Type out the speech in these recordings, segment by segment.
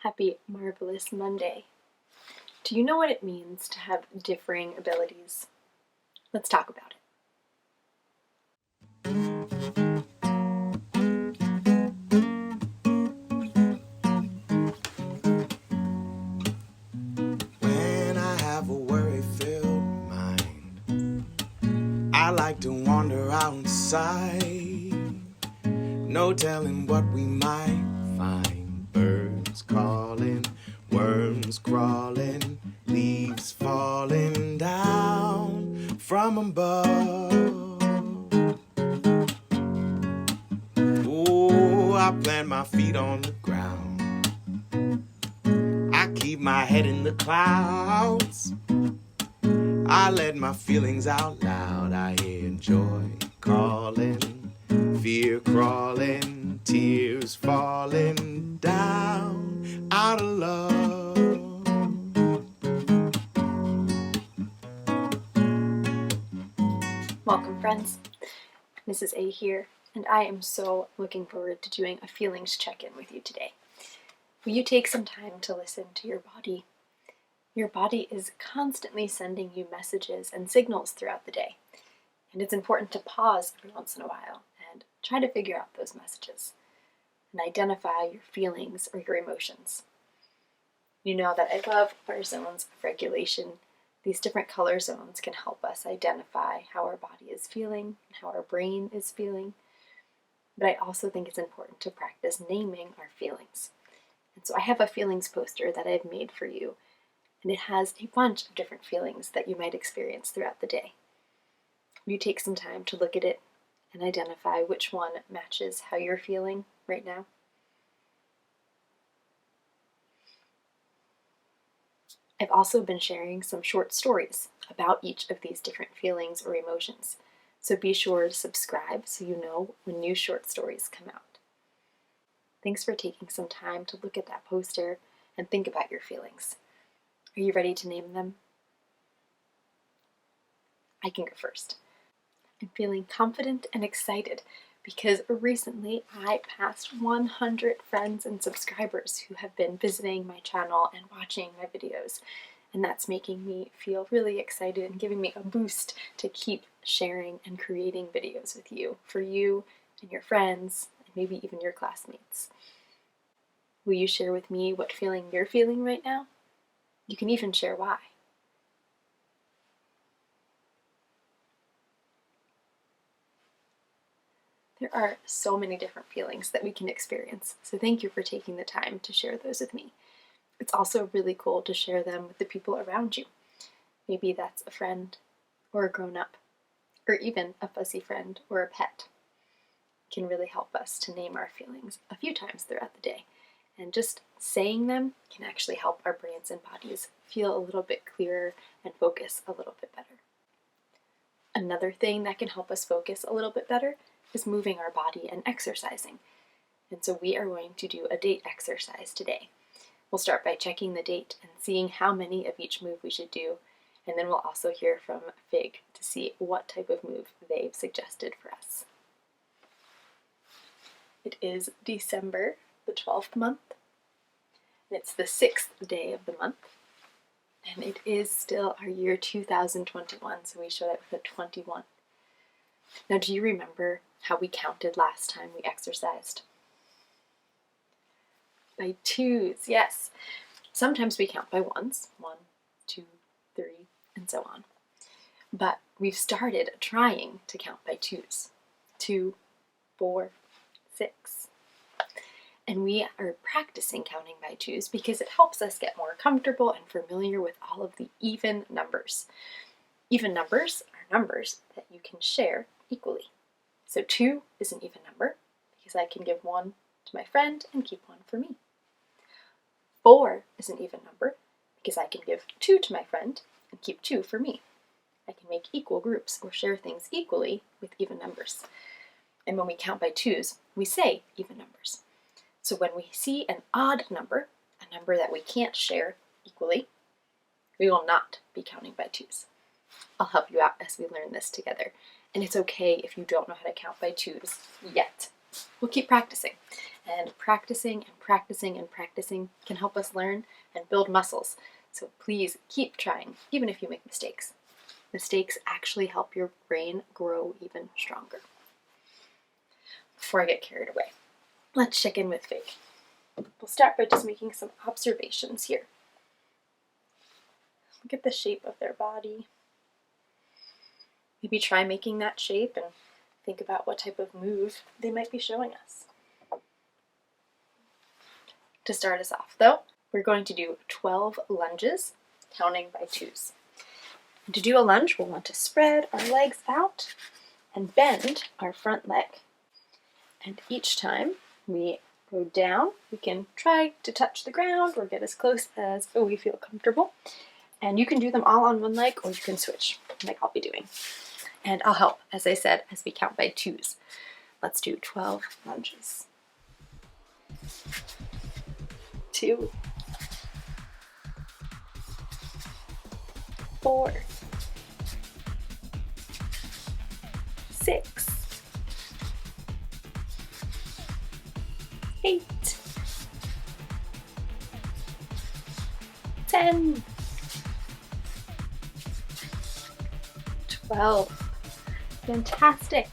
Happy Marvelous Monday. Do you know what it means to have differing abilities? Let's talk about it. When I have a worry-filled mind, I like to wander outside. No telling what we might find. Birds calling, worms crawling, leaves falling down from above. Oh, I plant my feet on the ground. I keep my head in the clouds. I let my feelings out loud. I hear joy calling, fear crawling, tears falling down out of love. Welcome, friends. Mrs. A here, and I am so looking forward to doing a feelings check-in with you today. Will you take some time to listen to your body? Your body is constantly sending you messages and signals throughout the day, and it's important to pause every once in a while and try to figure out those messages and identify your feelings or your emotions. You know that I love our zones of regulation. These different color zones can help us identify how our body is feeling and how our brain is feeling, but I also think it's important to practice naming our feelings. And so I have a feelings poster that I've made for you, and it has a bunch of different feelings that you might experience throughout the day. You take some time to look at it and identify which one matches how you're feeling right now. I've also been sharing some short stories about each of these different feelings or emotions, so be sure to subscribe so you know when new short stories come out. Thanks for taking some time to look at that poster and think about your feelings. Are you ready to name them? I can go first. I'm feeling confident and excited because recently I passed 100 friends and subscribers who have been visiting my channel and watching my videos. And that's making me feel really excited and giving me a boost to keep sharing and creating videos with you, for you and your friends, and maybe even your classmates. Will you share with me what feeling you're feeling right now? You can even share why. There are so many different feelings that we can experience, so thank you for taking the time to share those with me. It's also really cool to share them with the people around you. Maybe that's a friend, or a grown-up, or even a fuzzy friend or a pet. It can really help us to name our feelings a few times throughout the day, and just saying them can actually help our brains and bodies feel a little bit clearer and focus a little bit better. Another thing that can help us focus a little bit better is moving our body and exercising. And so we are going to do a date exercise today. We'll start by checking the date and seeing how many of each move we should do, and then we'll also hear from Fig to see what type of move they've suggested for us. It is December the 12th month, and it's the 6th day of the month, and it is still our year 2021, so we showed up with a 21. Now, do you remember how we counted last time we exercised? By twos, yes. Sometimes we count by ones, 1, 2, 3, and so on. But we've started trying to count by twos. 2, 4, 6. And we are practicing counting by twos because it helps us get more comfortable and familiar with all of the even numbers. Even numbers are numbers that you can share equally. So 2 is an even number because I can give 1 to my friend and keep 1 for me. 4 is an even number because I can give 2 to my friend and keep 2 for me. I can make equal groups or share things equally with even numbers. And when we count by twos, we say even numbers. So when we see an odd number, a number that we can't share equally, we will not be counting by twos. I'll help you out as we learn this together. And it's okay if you don't know how to count by twos yet. We'll keep practicing. And practicing and practicing and practicing can help us learn and build muscles. So please keep trying, even if you make mistakes. Mistakes actually help your brain grow even stronger. Before I get carried away, let's check in with Fig. We'll start by just making some observations here. Look at the shape of their body. Maybe try making that shape and think about what type of move they might be showing us. To start us off, though, we're going to do 12 lunges, counting by twos. And to do a lunge, we'll want to spread our legs out and bend our front leg. And each time we go down, we can try to touch the ground or get as close as we feel comfortable. And you can do them all on one leg, or you can switch, like I'll be doing. And I'll help, as I said, as we count by twos. Let's do 12 lunges. 2, 4, 6, 8, 10, 12. Fantastic.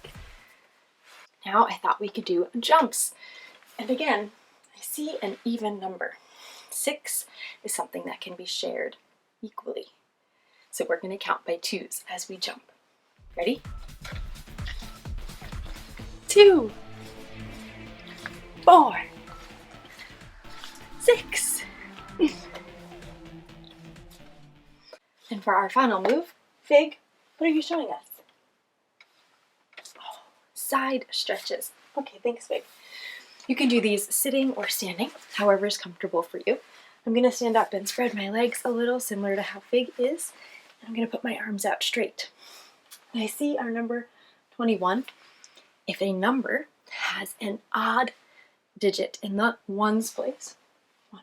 Now I thought we could do jumps. And again, I see an even number. 6 is something that can be shared equally. So we're going to count by twos as we jump. Ready? 2, 4, 6. And for our final move, Fig, what are you showing us? Oh, side stretches. Okay, thanks, Fig. You can do these sitting or standing, however is comfortable for you. I'm going to stand up and spread my legs a little, similar to how Fig is. And I'm going to put my arms out straight. And I see our number 21. If a number has an odd digit in the ones place, 1,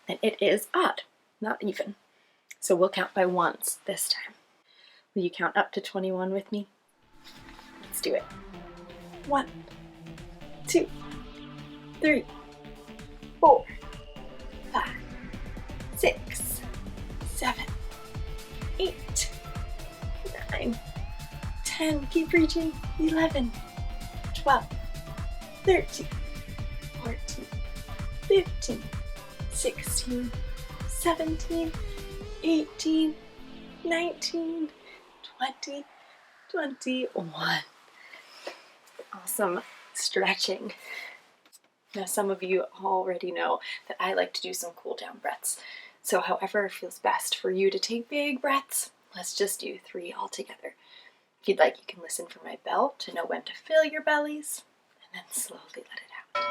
then it is odd, not even. So we'll count by ones this time. Will you count up to 21 with me? Let's do it. 1, 2, 3, 4, 5, 6, 7, 8, 9, 10. Keep reaching. 11, 12, 13, 14, 15, 16, 17, 18, 19, 20, 21. Awesome stretching. Now, some of you already know that I like to do some cool down breaths. So however feels best for you to take big breaths, let's just do 3 altogether. If you'd like, you can listen for my bell to know when to fill your bellies, and then slowly let it out.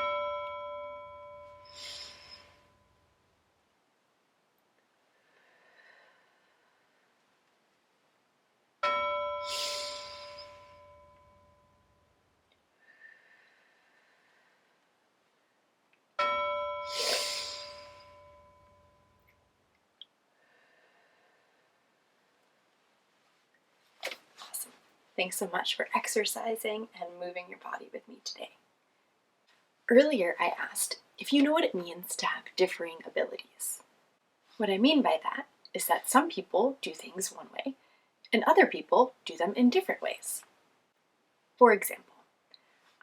Awesome. Thanks so much for exercising and moving your body with me today. Earlier, I asked if you know what it means to have differing abilities. What I mean by that is that some people do things one way, and other people do them in different ways. For example,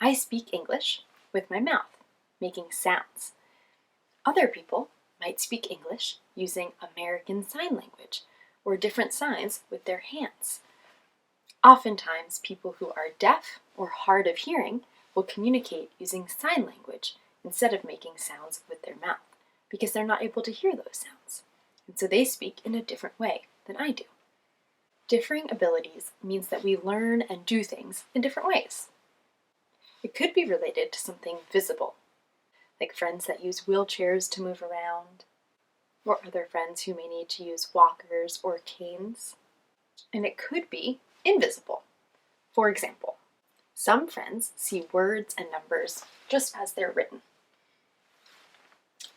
I speak English with my mouth, making sounds. Other people might speak English using American Sign Language or different signs with their hands. Oftentimes, people who are deaf or hard of hearing will communicate using sign language instead of making sounds with their mouth because they're not able to hear those sounds. And so they speak in a different way than I do. Differing abilities means that we learn and do things in different ways. It could be related to something visible, like friends that use wheelchairs to move around, or other friends who may need to use walkers or canes. And it could be invisible. For example, some friends see words and numbers just as they're written.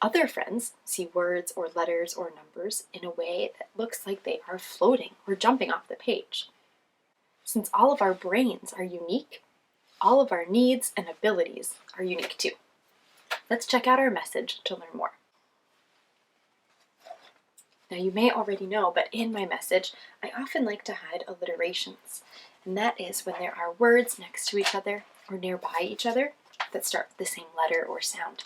Other friends see words or letters or numbers in a way that looks like they are floating or jumping off the page. Since all of our brains are unique, all of our needs and abilities are unique too. Let's check out our message to learn more. Now you may already know, but in my message, I often like to hide alliterations. And that is when there are words next to each other or nearby each other that start with the same letter or sound.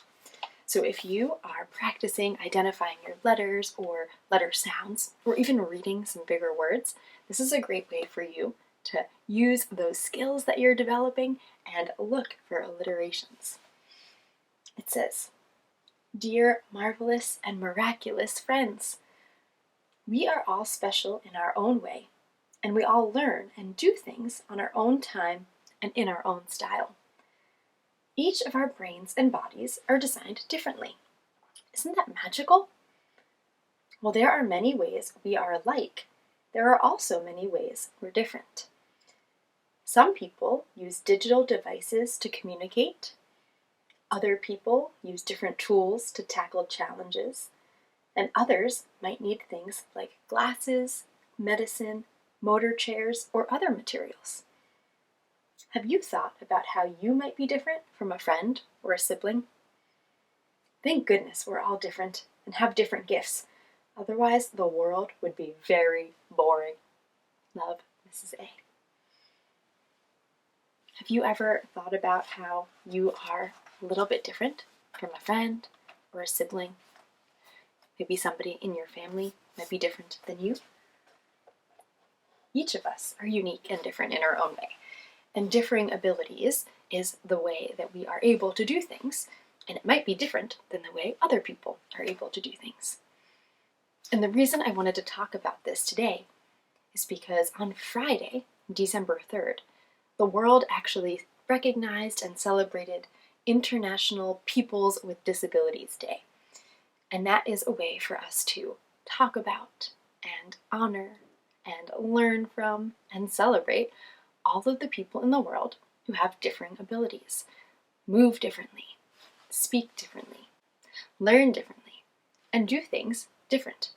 So if you are practicing identifying your letters or letter sounds, or even reading some bigger words, this is a great way for you to use those skills that you're developing and look for alliterations. It says, "Dear marvelous and miraculous friends, we are all special in our own way, and we all learn and do things on our own time and in our own style. Each of our brains and bodies are designed differently. Isn't that magical? While there are many ways we are alike, there are also many ways we're different. Some people use digital devices to communicate. Other people use different tools to tackle challenges. And others might need things like glasses, medicine, motor chairs, or other materials. Have you thought about how you might be different from a friend or a sibling? Thank goodness we're all different and have different gifts. Otherwise, the world would be very boring. Love, Mrs. A." Have you ever thought about how you are a little bit different from a friend or a sibling? Maybe somebody in your family might be different than you. Each of us are unique and different in our own way. And differing abilities is the way that we are able to do things, and it might be different than the way other people are able to do things. And the reason I wanted to talk about this today is because on Friday, December 3rd, the world actually recognized and celebrated International Peoples with Disabilities Day. And that is a way for us to talk about and honor and learn from and celebrate all of the people in the world who have differing abilities, move differently, speak differently, learn differently, and do things different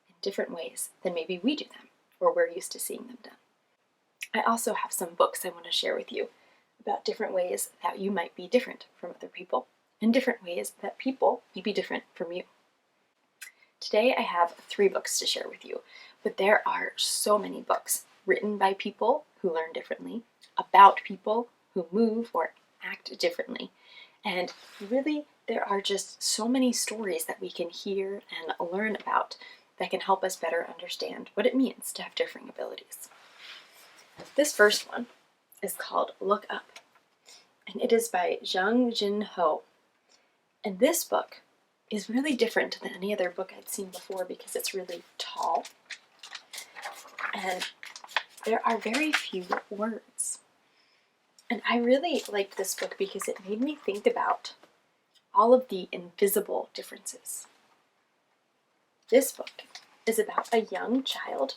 in different ways than maybe we do them or we're used to seeing them done. I also have some books I want to share with you about different ways that you might be different from other people and different ways that people may be different from you. Today I have 3 books to share with you, but there are so many books written by people who learn differently, about people who move or act differently. And really, there are just so many stories that we can hear and learn about that can help us better understand what it means to have differing abilities. This first one is called Look Up, and it is by Jung Jin Ho. And this book is really different than any other book I'd seen before because it's really tall, and there are very few words. And I really liked this book because it made me think about all of the invisible differences. This book is about a young child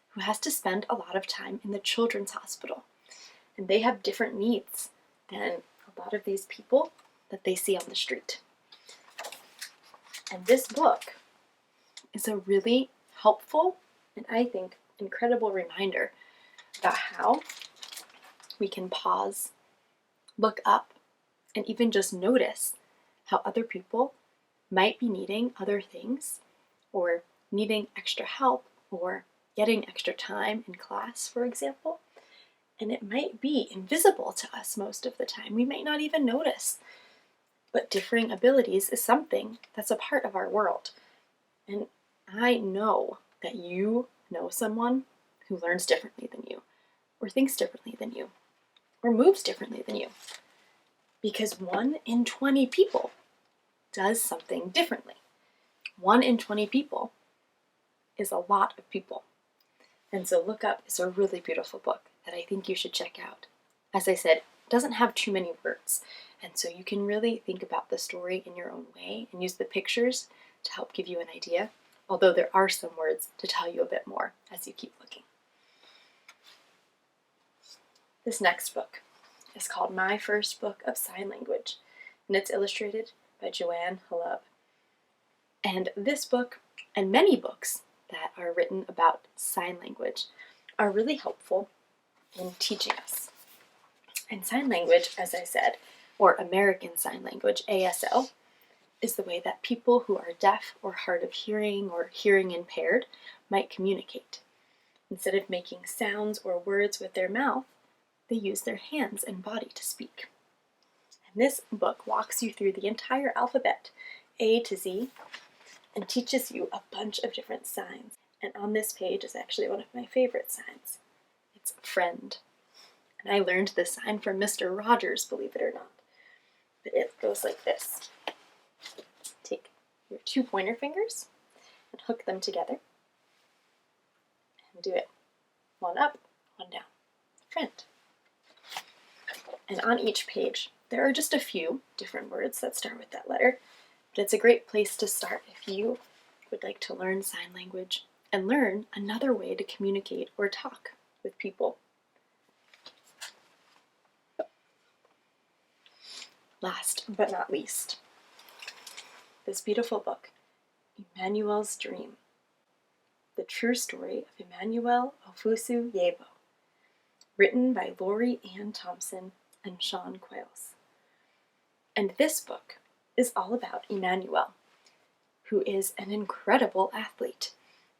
who has to spend a lot of time in the children's hospital. And they have different needs than a lot of these people that they see on the street. And this book is a really helpful and I think incredible reminder about how we can pause, look up, and even just notice how other people might be needing other things or needing extra help or getting extra time in class, for example. And it might be invisible to us most of the time. We might not even notice. But differing abilities is something that's a part of our world. And I know that you know someone who learns differently than you, or thinks differently than you, or moves differently than you. Because 1 in 20 people does something differently. 1 in 20 people is a lot of people. And so Look Up is a really beautiful book that I think you should check out. As I said, it doesn't have too many words, and so you can really think about the story in your own way and use the pictures to help give you an idea, although there are some words to tell you a bit more as you keep looking. This next book is called My First Book of Sign Language, and it's illustrated by Joanne Halub. And this book, and many books that are written about sign language, are really helpful in teaching us. And sign language, as I said, or American Sign Language, ASL, is the way that people who are deaf or hard of hearing or hearing impaired might communicate. Instead of making sounds or words with their mouth, they use their hands and body to speak. And this book walks you through the entire alphabet, A to Z, and teaches you a bunch of different signs. And on this page is actually one of my favorite signs. It's friend. And I learned this sign from Mr. Rogers, believe it or not. But it goes like this. Take your 2 pointer fingers and hook them together. And do it. One up, one down. Friend. And on each page, there are just a few different words that start with that letter, but it's a great place to start if you would like to learn sign language and learn another way to communicate or talk with people. Last but not least, this beautiful book, Emmanuel's Dream, the true story of Emmanuel Ofusu Yebo, written by Lori Ann Thompson and Sean Quayles. And this book is all about Emmanuel, who is an incredible athlete.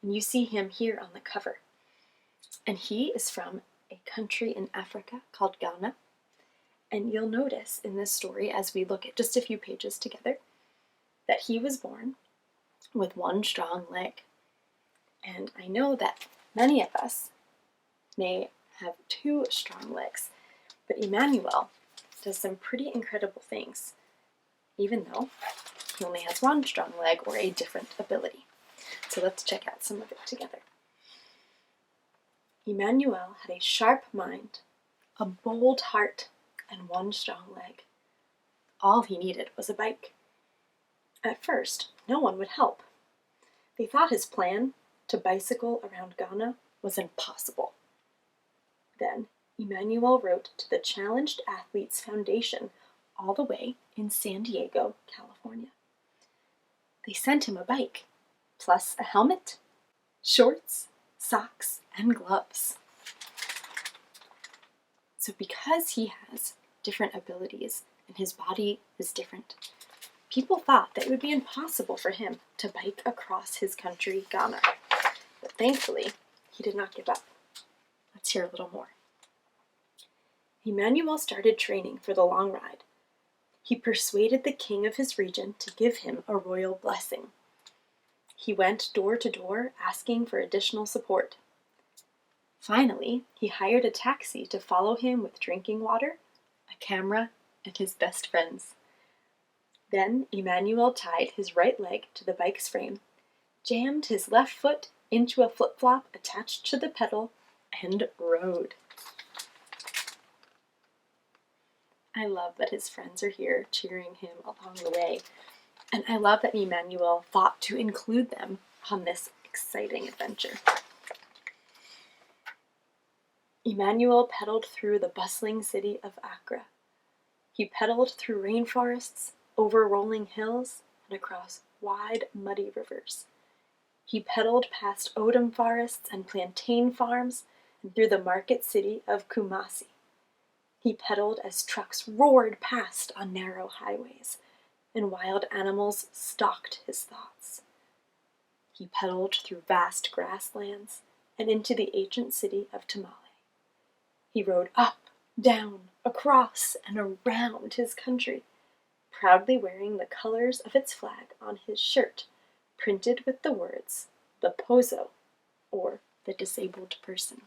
And you see him here on the cover. And he is from a country in Africa called Ghana. And you'll notice in this story, as we look at just a few pages together, that he was born with one strong leg. And I know that many of us may have 2 strong legs, but Emmanuel does some pretty incredible things, even though he only has 1 strong leg or a different ability. So let's check out some of it together. Emmanuel had a sharp mind, a bold heart, and 1 strong leg. All he needed was a bike. At first, no one would help. They thought his plan to bicycle around Ghana was impossible. Then, Emmanuel wrote to the Challenged Athletes Foundation all the way in San Diego, California. They sent him a bike, plus a helmet, shorts, socks, and gloves. So because he has different abilities and his body is different, people thought that it would be impossible for him to bike across his country, Ghana. But thankfully, he did not give up. Let's hear a little more. Emmanuel started training for the long ride. He persuaded the king of his region to give him a royal blessing. He went door to door asking for additional support. Finally, he hired a taxi to follow him with drinking water, a camera, and his best friends. Then Emmanuel tied his right leg to the bike's frame, jammed his left foot into a flip-flop attached to the pedal, and rode. I love that his friends are here cheering him along the way, and I love that Emmanuel thought to include them on this exciting adventure. Emmanuel pedaled through the bustling city of Accra. He pedaled through rainforests, over rolling hills, and across wide, muddy rivers. He pedaled past oudum forests and plantain farms and through the market city of Kumasi. He pedaled as trucks roared past on narrow highways, and wild animals stalked his thoughts. He pedaled through vast grasslands and into the ancient city of Tamale. He rode up, down, across, and around his country, proudly wearing the colors of its flag on his shirt, printed with the words, the Pozo, or the disabled person.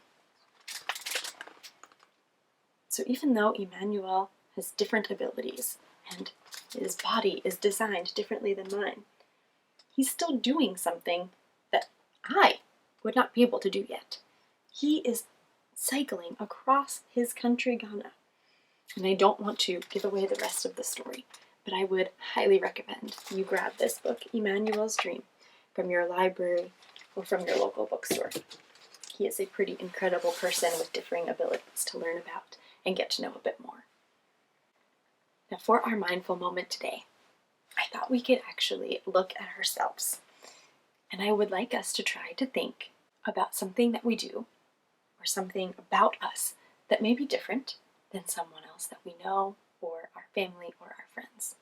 So even though Emmanuel has different abilities, and his body is designed differently than mine, he's still doing something that I would not be able to do yet. He is cycling across his country, Ghana. And I don't want to give away the rest of the story, but I would highly recommend you grab this book, Emmanuel's Dream, from your library or from your local bookstore. He is a pretty incredible person with differing abilities to learn about and get to know a bit more. Now for our mindful moment today, I thought we could actually look at ourselves. And I would like us to try to think about something that we do or something about us that may be different than someone else that we know, or our family, or our friends.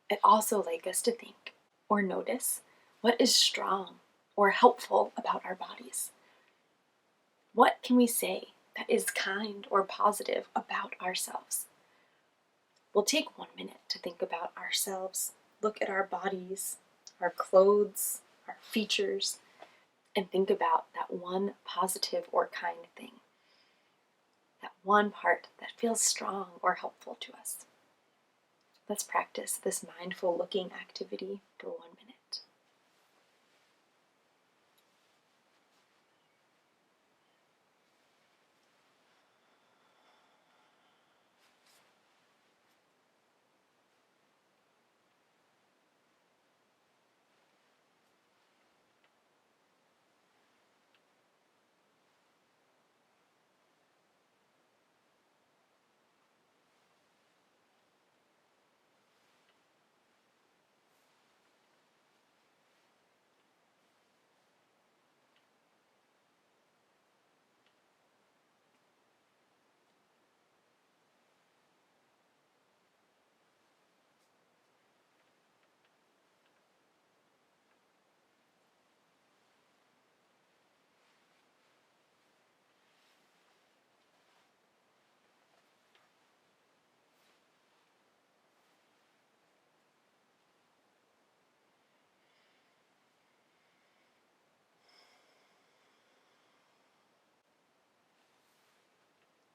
I'd also like us to think or notice what is strong or helpful about our bodies. What can we say that is kind or positive about ourselves? We'll take 1 minute to think about ourselves, look at our bodies, our clothes, our features, and think about that one positive or kind thing, that one part that feels strong or helpful to us. Let's practice this mindful looking activity for 1 minute.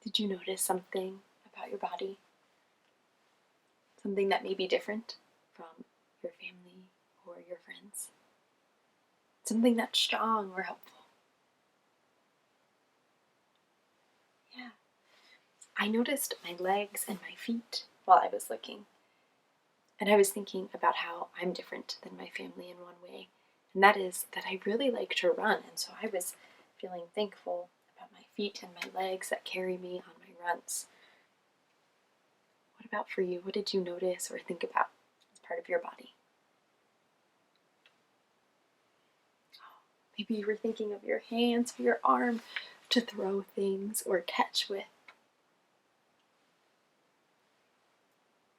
Did you notice something about your body? Something that may be different from your family or your friends? Something that's strong or helpful? Yeah. I noticed my legs and my feet while I was looking. And I was thinking about how I'm different than my family in one way. And that is that I really like to run. And so I was feeling thankful about my feet and my legs that carry me on my runs. What about for you? What did you notice or think about as part of your body? Maybe you were thinking of your hands or your arm to throw things or catch with.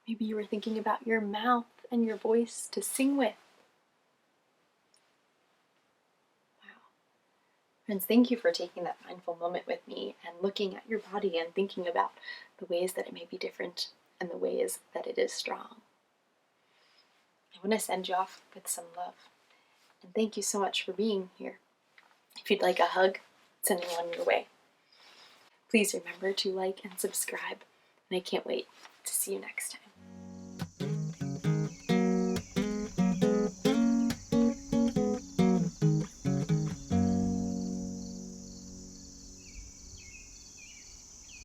Maybe you were thinking about your mouth and your voice to sing with. Wow. Friends, thank you for taking that mindful moment with me and looking at your body and thinking about the ways that it may be different and the ways that it is strong. I want to send you off with some love. And thank you so much for being here. If you'd like a hug, sending one your way. Please remember to like and subscribe, and I can't wait to see you next time.